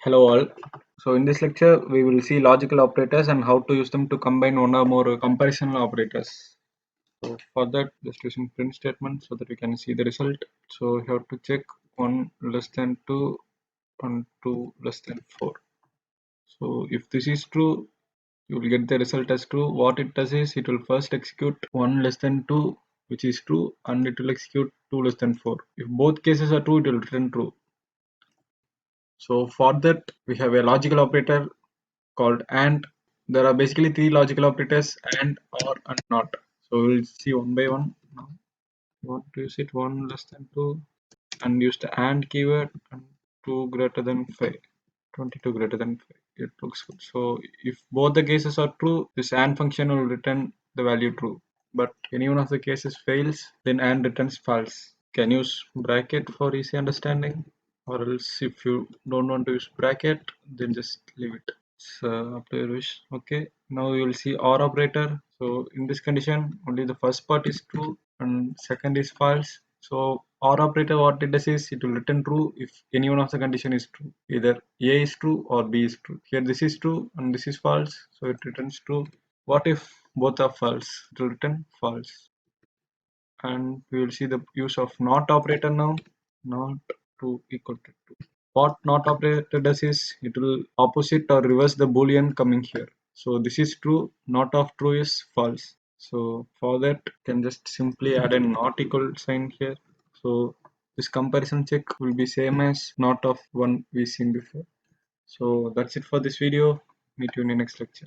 Hello all. So in this lecture we will see logical operators and how to use them to combine one or more comparison operators. So for that just using print statement so that we can see the result. So we have to check 1 less than 2 and 2 less than 4. So if this is true you will get the result as true. What it does is it will first execute 1 less than 2 which is true and it will execute 2 less than 4. If both cases are true it will return true. So for that we have a logical operator called AND. There are basically three logical operators: AND, OR, and NOT. So we'll see one by one. Now, we want to use it 1 less than 2 and use the AND keyword and 2 greater than 5. 22 greater than 5. It looks good. So if both the cases are true, this AND function will return the value true. But any one of the cases fails, then AND returns false. Can use bracket for easy understanding, or else if you don't want to use bracket, then just leave it. So up to your wish. Okay, now you will see OR operator. So in this condition only the first part is true and second is false. So OR operator, what it does is it will return true if any one of the condition is true. Either A is true or B is true. Here this is true and this is false, so it returns true. What if both are false? It will return false. And we will see the use of NOT operator now. Not true equal to true. What NOT operator does is it will opposite or reverse the boolean coming here. So this is true, not of true is false. So for that you can just simply add a not equal sign here. So this comparison check will be same as not of one we seen before. So that's it for this video. Meet you in the next lecture.